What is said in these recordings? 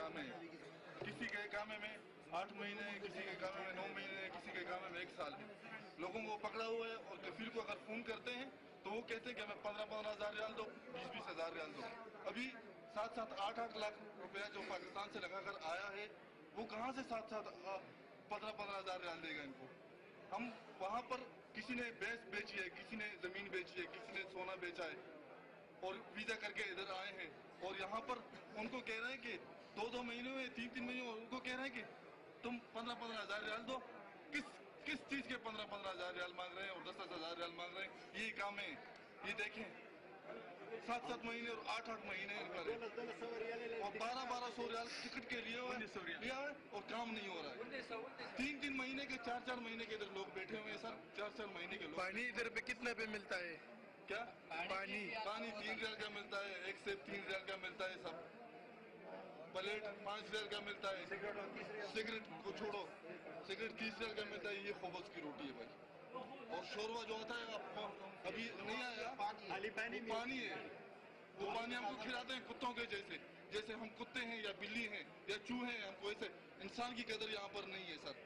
इकामे हैं। किसी के इकामे में 8 महीने, किसी के इकामे में 9 महीने, किसी के इकामे में 1 साल है। लोगों को पकड़ा हुआ है और कफील को अगर फोन करते हैं तो वो कहते हैं कि हमें 15-15 हज़ार रियाल दो, 20-20 हज़ार रियाल दो। अभी 7-7, 8-8 लाख रुपया जो पाकिस्तान से लगाकर आया है, वो कहाँ से 7-7, 15-15 हज़ार रियाल देगा इनको। हम वहाँ पर किसी ने भैंस बेची है, किसी ने जमीन बेची है, किसी ने सोना बेचा है और वीजा करके इधर आए हैं, और यहाँ पर उनको कह रहे हैं कि 2-2 महीने में, 3-3 महीने में उनको कह रहे हैं कि तुम 15-15 हज़ार रियाल दो। किस चीज के 15-15 हज़ार रियाल मांग रहे हैं और 10-10 हज़ार रियाल मांग रहे हैं। ये काम है, ये देखें 7-7 महीने और 8-8 महीने इनका और 1200 रियाल टिकट के लिए लिया है और काम नहीं हो रहा है। 3-3 महीने के, 4-4 महीने के इधर लोग बैठे हुए हैं सर, 4-4 महीने के लोग। पानी इधर पे कितने पे मिलता है? क्या पानी 3 रियाल का मिलता है, 1 से 3 रियाल का मिलता है सब। प्लेट 5 रियाल का मिलता है। सिगरेट को छोड़ो, सिगरेट 30 रियाल का मिलता है। ये खबज की रोटी है भाई। और शोरबा जो आता है आपको अभी नहीं आया, पानी है। वो पानी हमको खिलाते हैं कुत्तों के जैसे, जैसे हम कुत्ते हैं या बिल्ली हैं या चूहे हैं, हमको ऐसे। इंसान की कदर यहाँ पर नहीं है सर।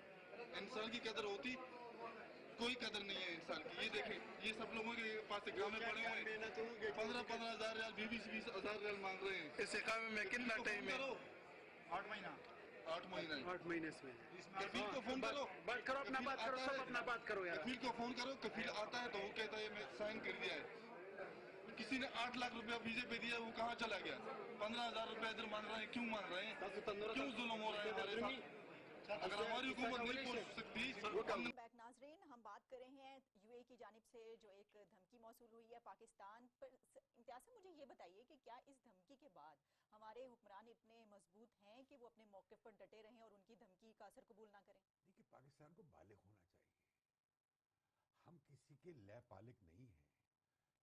इंसान की कदर होती, कोई कदर नहीं है इंसान की। ये देखें, ये सब लोगों के पास इकामे पड़े हुए हैं, 15-15 हज़ार रियाल, 20-20 हज़ार रियाल मांग रहे हैं। इस इकामे में कितना टाइम है? 8 महीना 8 महीना 8 महीने से। कफील को फोन करो, बात करो, अपना बात करो, सब अपना बात करो यार। कफील को फोन करो, कफील आता है तो वो कहता है मैं साइन कर दिया है। किसी ने 8 लाख रुपया वीजे पे दिया, वो कहाँ चला गया? 15 हज़ार रुपया इधर मांग रहे हैं। क्यों मांग रहे हैं? क्यों जुल्म हो रहा है हमारे साथ? अगर हमारी हुकूमत नहीं पहुंच सकती। बैक नाजरीन, हम बात कर रहे हैं यूएई की जानिब से जो एक धमकी मौसूल हुई है पाकिस्तान पर। इम्तियाज साहब, मुझे ये बताइए कि क्या इस धमकी के बाद हमारे हुक्मरान इतने मजबूत हैं कि वो अपने मौके पर डटे रहें और उनकी धमकी का असर कबूल ना करें? देखिए, पाकिस्तान को बालिग होना चाहिए। हम किसी के लैपालिक नहीं हैं,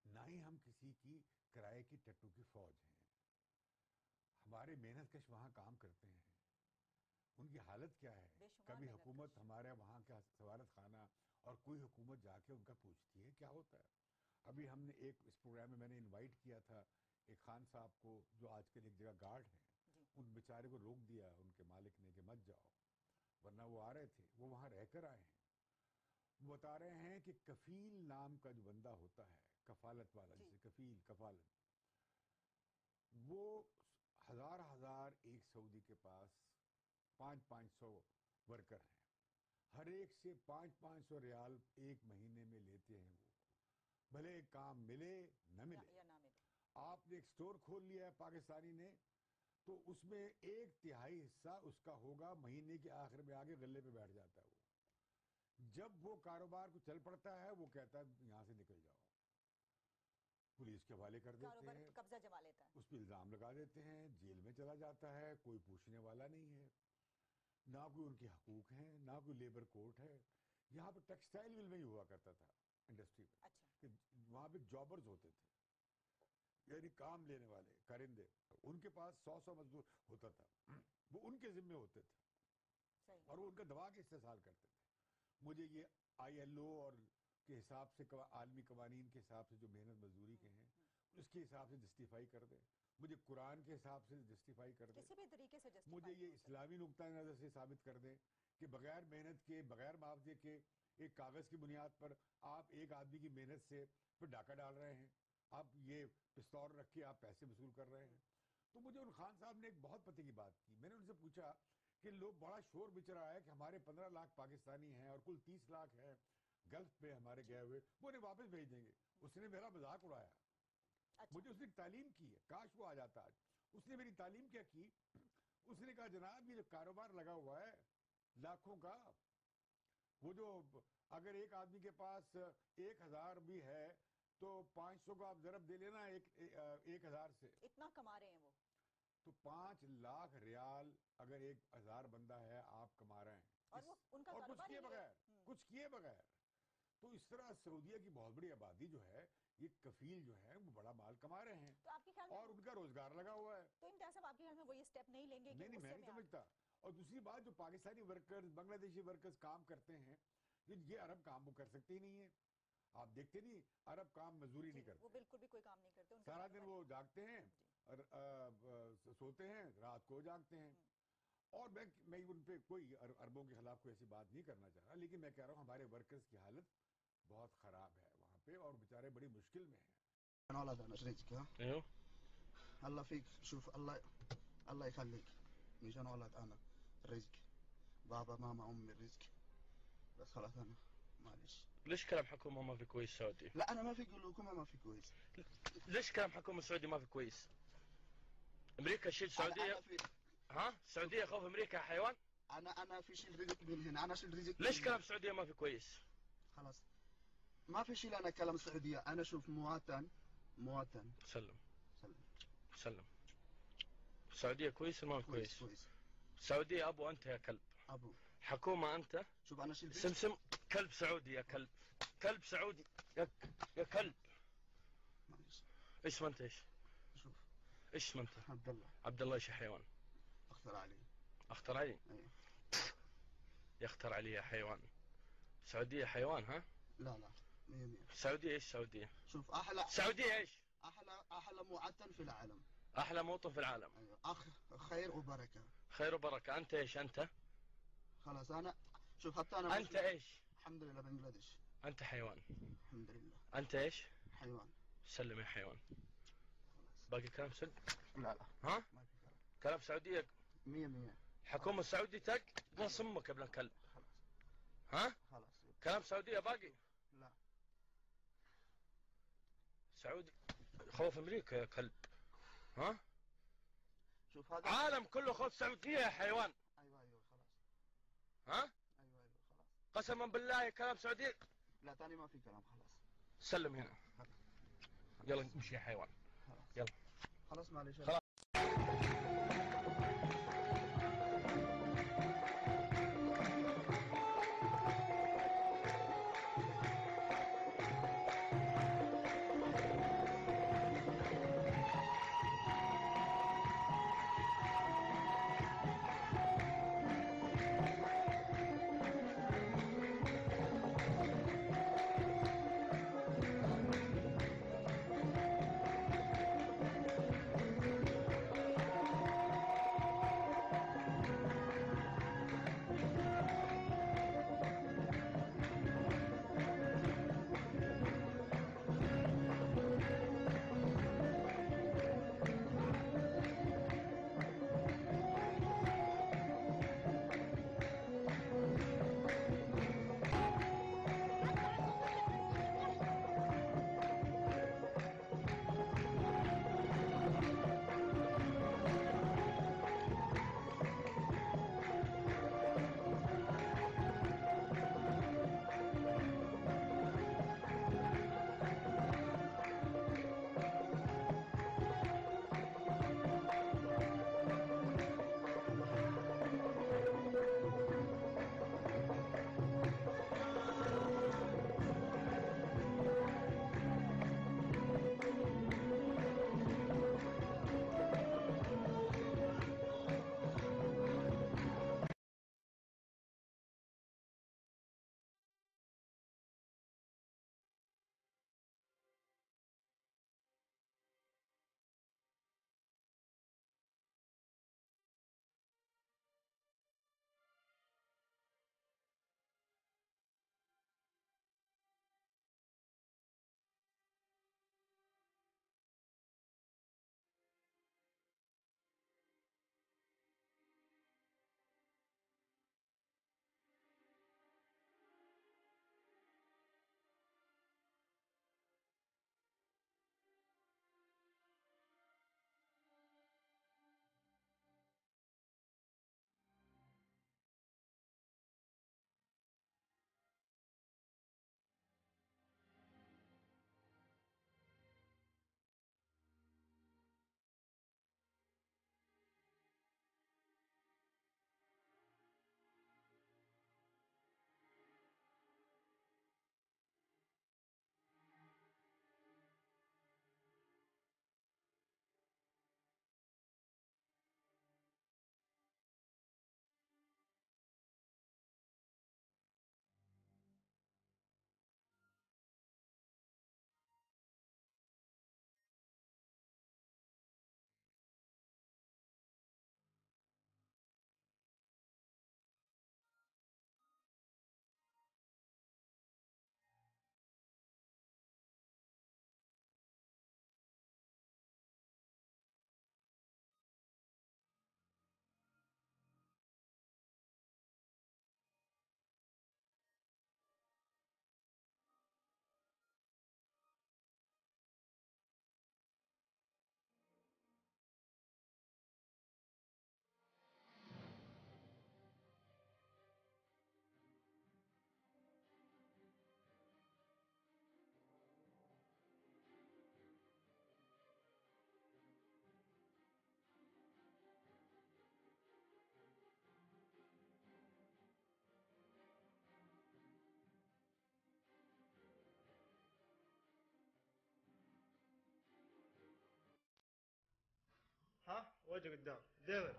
ना ही हम किसी की किराए की टट्टू की फौज हैं। हमारे मेहनत कश वहाँ काम करते हैं। उनकी हालत क्या है? कभी हुकूमत हमारे वहाँ का सवारत खाना और कोई हुकूमत जाके उनका पूछती है क्या होता है? अभी हमने इस प्रोग्राम में मैंने इनवाइट किया था एक खान साहब को, जो आजकल एक जगह गार्ड हैं। उन बेचारे को रोक दिया उनके मालिक ने कि मत जाओ, वरना वो आ रहे थे, वो वहाँ रहकर आए हैं। वो बता रहे हैं कि कफील नाम का जो बंदा होता है, कफालत वाला, जिसे कफील कफालत, वो हजार एक सऊदी के पास 500-500 वर्कर हैं। हर एक से 500-500 रियाल एक महीने में लेते हैं वो, भले काम मिले न मिले। या ना मिले। आपने एक स्टोर खोल लिया है पाकिस्तानी ने, तो उसमें 1/3 हिस्सा उसका होगा, महीने के आखिर में आगे गले पे बैठ जाता है वो। जब वो कारोबार को चल पड़ता है, वो कहता है यहाँ से निकल जाओ, पुलिस के हवाले कर देते हैं, कब्जा जमा लेता है, उस पर इल्जाम लगा देते हैं, जेल में चला जाता है, कोई पूछने वाला नहीं है, ना कोई उनके हकूक हैं, ना कोई लेबर कोर्ट है। यहाँ पे टेक्सटाइल मिल में ही हुआ करता था, इंडस्ट्री में। अच्छा। कि वहाँ पे जॉबर्स होते थे, यानी काम लेने वाले कारिंदे, उनके पास 100 मजदूर होता था, वो उनके जिम्मे होते थे। सही। और वो उनका दबा के इस्तेमाल करते थे। मुझे ये ILO और के हिसाब से, आलमी कवानीन के हिसाब से जो मेहनत मजदूरी के हैं, उसके हिसाब से जस्टिफाई कर दे, मुझे कुरान के हिसाब से जस्टिफाई कर दे, किसी भी तरीके से जस्टिफाई, मुझे ये इस्लामी नुक्ता नजर से साबित कर दे कि बगैर मेहनत के, बगैर मुआवजे के, एक कागज की बुनियाद पर आप एक आदमी की मेहनत से फिर डाका डाल रहे हैं, आप ये पिस्तौल रख के आप पैसे वसूल कर रहे हैं। तो मुझे उन खान साहब ने एक बहुत पते की बात की। मैंने उनसे पूछा कि लोग बड़ा शोर बिच रहा है कि हमारे 15 लाख पाकिस्तानी हैं और कुल 30 लाख हैं गल्फ पे हमारे गए हुए, वो उन्हें वापस भेज देंगे। उसने मेरा मजाक उड़ाया। अच्छा। मुझे उसने तालीम की है, काश वो आ जाता आज। उसने मेरी तालीम क्या की? उसने कहा जनाब, ये जो कारोबार लगा हुआ है लाखों का, वो जो अगर एक आदमी के पास 1000 भी है तो 500 को आप जरब दे लेना 1000 से, इतना कमा रहे हैं वो। तो 5 लाख रियाल अगर 1000 बंदा है आप कमा रहे हैं, और वो उनका और कुछ किए बगैर, कुछ किए बगैर। तो इस तरह सऊदीया की बहुत बड़ी आबादी जो है, ये कफील जो है, वो बड़ा माल कमा रहे हैं। तो आपके ख्याल में, और उनका रोजगार लगा हुआ है। तो इम्तियाज साहब, आपके ख्याल में वो ये स्टेप नहीं लेंगे? नहीं, मैं नहीं समझता। और दूसरी बात, जो पाकिस्तानी वर्कर्स, बांग्लादेशी वर्कर्स काम करते हैं, ये अरब काम वो कर सकते ही नहीं है। आप देखते नहीं, अरब काम मजदूरी नहीं करते, वो बिल्कुल भी कोई काम नहीं करते, सारा दिन वो जागते हैं और सोते हैं, रात को जागते हैं। और मैं उन पे कोई अरबों के खिलाफ कोई ऐसी बात नहीं करना चाह रहा, लेकिन मैं कह रहा हूँ हमारे वर्कर्स की हालत बहुत ख़राब है वहाँ पे और बेचारे बड़ी मुश्किल में हैं. أنا ولد أنا رزقك ها ايوه الله فيك شوف الله يخليك مشان ولد أنا رزق بابا ماما أمي رزق بس خلاص أنا معلش. ليش كلام حكومة ما في كويس سعودي؟ لا أنا ما في حكومة ما في كويس. ليش كلام حكومة سعودي ما في كويس؟ امريكا شيل السعودية. أنا في ها السعودية خوف امريكا يا حيوان. أنا في شيء رزق من هنا أنا شيل رزق. ليش كلام السعودية ما في كويس؟ خلاص ما في شيء أنا كلام السعودية أنا شوف مواطن. سلم سلم. سلم. السعودية كويس ولا ما في كويس؟ كويس. السعودية ابو انت يا كلب. أبو حكومة انت. شوف أنا شيل رزق. سمسم كلب سعودي يا كلب. كلب سعودي يا كلب. معلش ايش اسمه انت ايش؟ شوف ايش اسمه انت؟ عبد الله عبد الله ايش يا حيوان؟ أخطر علي. اخطر علي؟ أيوه. يخطر علي يا حيوان. السعودية حيوان ها؟ لا 100. السعودية ايش السعودية؟ شوف أحلى السعودية ايش؟ أحلى مواطن في العالم. احلى موطن في العالم. أيوه خير وبركة. خير وبركة. انت ايش انت؟ خلاص أنا شوف حتى أنا انت ايش؟ الحمد لله بنجلاديش. انت حيوان. الحمد لله. انت ايش؟ حيوان. سلم يا حيوان. باقي كلام صدق؟ لا ها؟ ما في كلام. كلام سعودية. 100. حكومة السعودية تق نص امك يا ابن الكلب. خلاص ها؟ خلاص. كلام سعودية باقي؟ لا سعودي خوف امريكا يا كلب. ها؟ شوف هذا. عالم كله خوف سعودية يا حيوان. أيوه خلاص. ها؟ أيوه خلاص. قسما بالله كلام سعودية. لا تاني ما في كلام خلاص. سلم هنا. يلا امشي يا حيوان. خلاص. يلا. خلاص معلش. خلاص.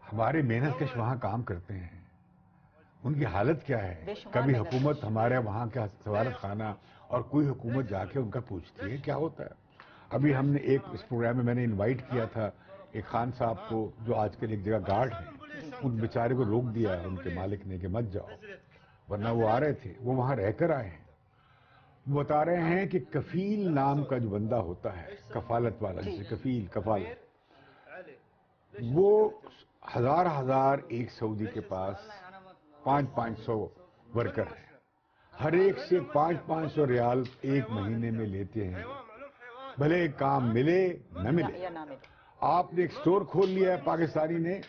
हमारे मेहनत कश वहाँ काम करते हैं, उनकी हालत क्या है? बेशुमार कभी मेहनत हुकूमत हमारे वहाँ का सवालत खाना और कोई हुकूमत जाके उनका पूछती है क्या होता है? अभी हमने इस प्रोग्राम में मैंने इनवाइट किया था एक खान साहब को जो आजकल एक जगह गार्ड हैं, उन बेचारे को रोक दिया है उनके मालिक ने कि मत जाओ, वरना वो आ रहे थे, वो वहाँ रहकर आए हैं। वो बता रहे हैं कि कफील नाम का जो बंदा होता है, कफालत वाला, जिसे कफील कफालत, वो हजार एक सऊदी के पास 500 वर्कर है, हर एक से 500 रियाल एक महीने में लेते हैं, भले काम मिले न मिले। या ना मिले। आपने एक स्टोर खोल लिया है पाकिस्तानी ने,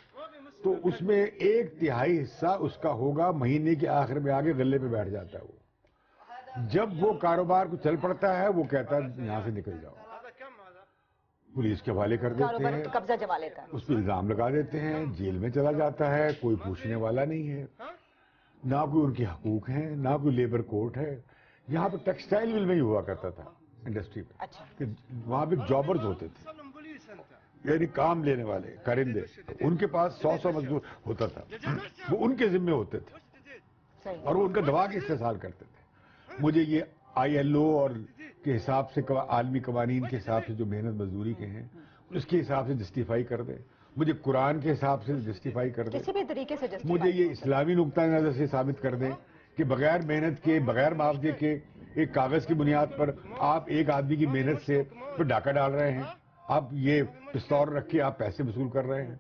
तो उसमें 1/3 हिस्सा उसका होगा, महीने के आखिर में आगे गले पे बैठ जाता है वो। जब वो कारोबार को चल पड़ता है वो कहता है यहाँ से निकल जाओ, पुलिस के हवाले कर देते कारोबार हैं, पे कब्जा जमा लेता है। उस पर इल्जाम लगा देते हैं, जेल में चला जाता है, कोई पूछने वाला नहीं है, ना कोई उनके हकूक हैं, ना कोई लेबर कोर्ट है। यहाँ पे टेक्सटाइल मिल में ही हुआ करता था, इंडस्ट्री में, अच्छा। कि वहाँ पे जॉबर्स होते थे, यानी काम लेने वाले कारिंदे, उनके पास 100 मजदूर होता था, वो उनके जिम्मे होते थे सही। और वो उनका दबा के इस्तेमाल करते थे। मुझे ये ILO और के हिसाब से आलमी कवानीन के हिसाब से जो मेहनत मजदूरी के हैं उसके हिसाब से जस्टिफाई कर दे, मुझे कुरान के हिसाब से जस्टिफाई कर दे, किसी भी तरीके से justify मुझे ये इस्लामी नुक्ता नजर से साबित कर दे कि बगैर मेहनत के, बगैर मुआवजे के, एक कागज की बुनियाद पर आप एक आदमी की मेहनत से डाका डाल रहे हैं, आप ये पिस्तौल रख के आप पैसे वसूल कर रहे हैं।